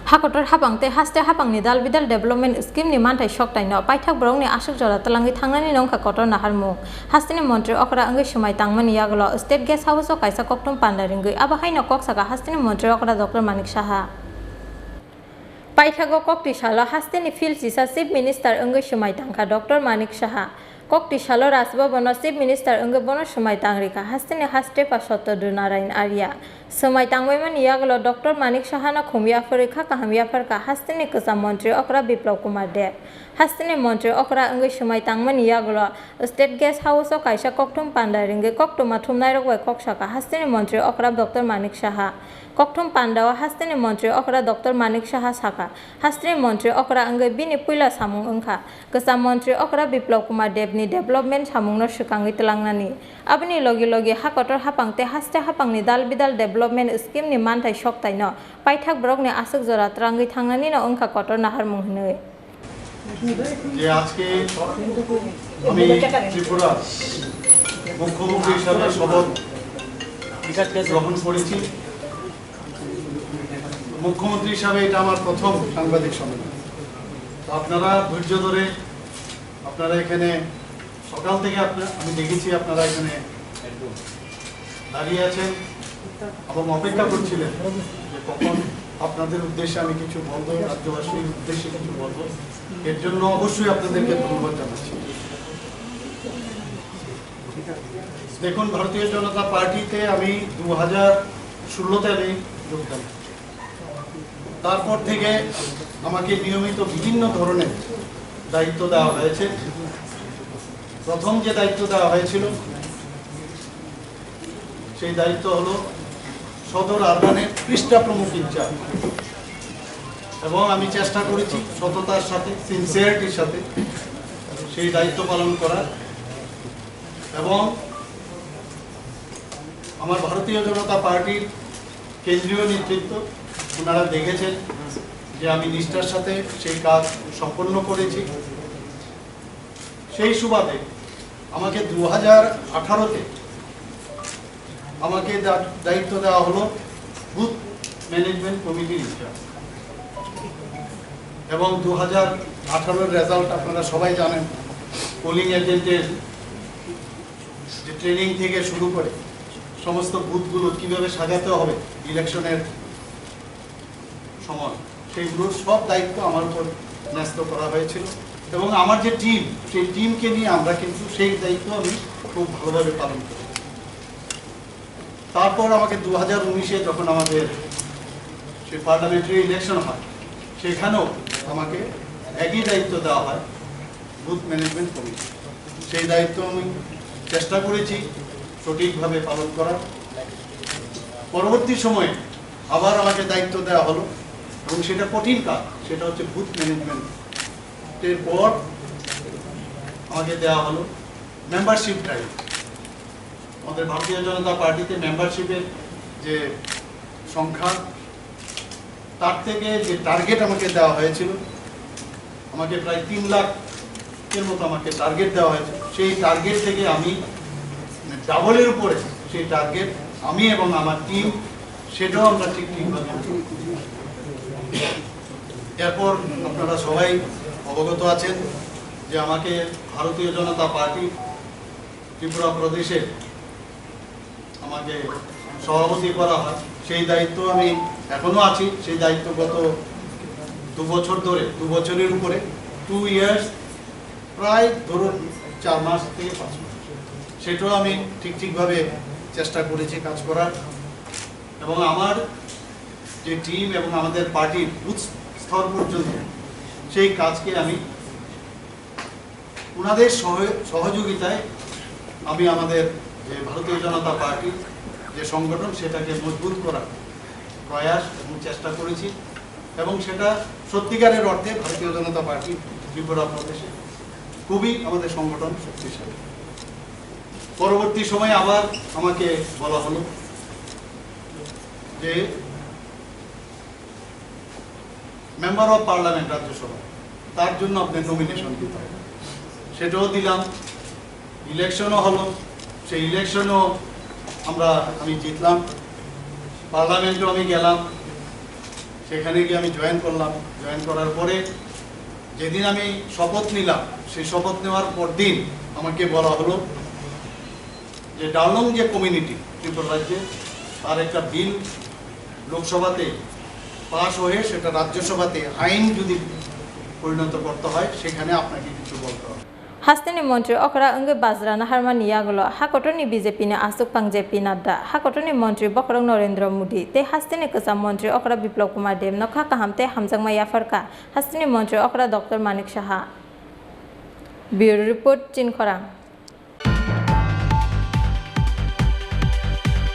Hakotor hapangte haste hapangni dal bidal development scheme ni mantai shoktaino paithak borongni asuk jora talangi thangnani nongkha kotor naharmu hastini Mantri Okra angai Swmai Tangmani Yakulo state guest house o kaisa Kokthum Panda Ringwi aba haino Koksaka hastini Mantri Okra DrManik Saha paithago kokti salo hastini field sisa chief minister angai Swmai tangkha DrManik Saha kokti salo Rajbhabono chief minister angai bono Swmai tangrika hastini haste pasotto dunarain arya Swmai Tangmani Yakulo DrManik Saha na khumya pharikha kahamya pharka hastini kasa Mantri Okra Biplab Kumar Deb hastini Mantri Okra angai Swmai Tangmani Yakulo state guest house o kaisa Kokthum Panda Ringwi Koktwma Thumnairok bai koksaka hastini Mantri Okra DrManik Saha Kokthum Panda o hastini Mantri Okra DrManik Saha Sakha hastini Mantri Okra angai bini puila samung wngkha kasa Mantri Okra Biplab Kumar Deb ni development samungno swikangi tlangnani aboni logi logi hakotor hapangte haste hapangni dal bidal development scheme ni mantai shoktaino paithak borokni asuk jora trangi thangnani no wngkha kotor naharmung hinui যে আজকে আমি ত্রিপুরা মুখ্যমন্ত্রী হিসাবে শপথ গ্রহণ করেছি মুখ্যমন্ত্রী হিসাবে এটা আমার প্রথম সাংবাদিক সম্মেলন আপনারা ধৈর্য ধরে আপনারা এখানে সকাল থেকে আমি দেখেছি আপনারা এখানে দাঁড়িয়ে আছেন এবং অপেক্ষা করছিলেন যে কখন আপনাদের উদ্দেশ্যে আমি কিছু বলবো রাজ্যবাসীর উদ্দেশ্যে কিছু বলবো এর জন্য অবশ্যই আপনাদেরকে ধন্যবাদ জানাচ্ছি দেখুন ভারতীয় জনতা পার্টিতে আমি 2016-তে আমি যোগদান তারপর থেকে আমাকে নিয়মিত বিভিন্ন ধরনের দায়িত্ব দেওয়া হয়েছে প্রথম যে দায়িত্ব দেওয়া হয়েছিল সেই দায়িত্ব হলো সদর আরবানের পৃষ্ঠা প্রমুখ ইনচার্জ এবং আমি চেষ্টা করেছি সততার সাথে সিনসিয়ারিটির সাথে সেই দায়িত্ব পালন করার এবং আমার ভারতীয় জনতা পার্টির কেন্দ্রীয় নেতৃত্ব ওনারা দেখেছেন যে আমি নিষ্ঠার সাথে সেই কাজ সম্পন্ন করেছি সেই সুবাদে আমাকে 2018-তে আমাকে দায়িত্ব দেওয়া হলো বুথ ম্যানেজমেন্ট কমিটির ইনচার্জ এবং 2018-এর রেজাল্ট আপনারা সবাই জানেন পোলিং এজেন্টের যে ট্রেনিং থেকে শুরু করে সমস্ত বুথগুলো কিভাবে সাজাতে হবে ইলেকশনের সময় সেইগুলোর সব দায়িত্ব আমার উপর ন্যস্ত করা হয়েছিল এবং আমার যে টিম সেই টিমকে নিয়ে আমরা কিন্তু সেই দায়িত্ব আমি খুব ভালোভাবে পালন করি তারপর আমাকে 2019-এ যখন আমাদের সেই পার্লামেন্টারি ইলেকশন হয় সেখানেও আমাকে একই দায়িত্ব দেওয়া হয় বুথ ম্যানেজমেন্ট কমিটি সেই দায়িত্ব আমি চেষ্টা করেছি সঠিকভাবে পালন করার পরবর্তী সময়ে আবার আমাকে দায়িত্ব দেওয়া হলো এবং সেটা কঠিন কাজ সেটা হচ্ছে বুথ ম্যানেজমেন্টের পর আমাকে দেওয়া হলো মেম্বারশিপ ড্রাইভ আমাদের ভারতীয় জনতা পার্টিতে মেম্বারশিপের যে সংখ্যা তার থেকে যে টার্গেট আমাকে দেওয়া হয়েছিল আমাকে প্রায় 3 লাখের মতো আমাকে টার্গেট দেওয়া হয়েছে সেই টার্গেট থেকে আমি ডাবলের উপরে সেই টার্গেট আমি এবং আমার টিম সেটাও আমরা ঠিকভাবে এরপর আপনারা সবাই অবগত আছেন যে আমাকে ভারতীয় জনতা পার্টি ত্রিপুরা প্রদেশে আমাকে সভাপতি করা হয় সেই দায়িত্ব আমি এখনো আছি সেই দায়িত্ব গত 2 বছর ধরে 2 বছরের উপরে 2 ইয়ার্স প্রায় ধরুন 4 মাস থেকে 5 মাস সেটাও আমি ঠিকভাবে চেষ্টা করেছি কাজ করার এবং আমার যে টিম এবং আমাদের পার্টির বুথ স্তর পর্যন্ত সেই কাজকে আমি ওনাদের সহযোগিতায় আমি আমাদের যে ভারতীয় জনতা পার্টি যে সংগঠন সেটাকে মজবুত করার প্রয়াস এবং চেষ্টা করেছি এবং সেটা সত্যিকারের অর্থে ভারতীয় জনতা পার্টি ত্রিপুরা প্রদেশে খুবই আমাদের সংগঠন শক্তিশালী পরবর্তী সময়ে আবার আমাকে বলা হলো যে মেম্বার অফ পার্লামেন্ট রাজ্যসভা তার জন্য আপনি নমিনেশন দিতে হবে সেটাও দিলাম ইলেকশনও হলো সেই ইলেকশনও আমি জিতলাম পার্লামেন্টেও আমি গেলাম সেখানে গিয়ে আমি জয়েন করলাম। জয়েন করার পরে যেদিন আমি শপথ নিলাম, সেই শপথ নেওয়ার পর দিন আমাকে বলা হলো যে ডালং যে কমিউনিটি ত্রিপুরা রাজ্যে, তার একটা বিল লোকসভাতে পাশ হয়ে সেটা রাজ্যসভাতে আইন যদি পরিণত করতে হয়, সেখানে আপনাকে কিছু বলতে হবে। হাস্তিনি মন্ত্রী অকরা অঙ্গে বাজরা নাহারমানি ইয়াগুলো হাকটনি বিজেপি নে আসুক পাং জেপি নাড্ডা হাকটনি মন্ত্রী বকরং নরেন্দ্র মোদী তে হাস্তিনি কসাম মন্ত্রী অকরা বিপ্লব কুমার দেব নখা কাহামতে হামজাংমা ইয়াফারকা হাস্তিনি মন্ত্রী অকরা doctor Manik Saha. Bureau report চিন খরাং।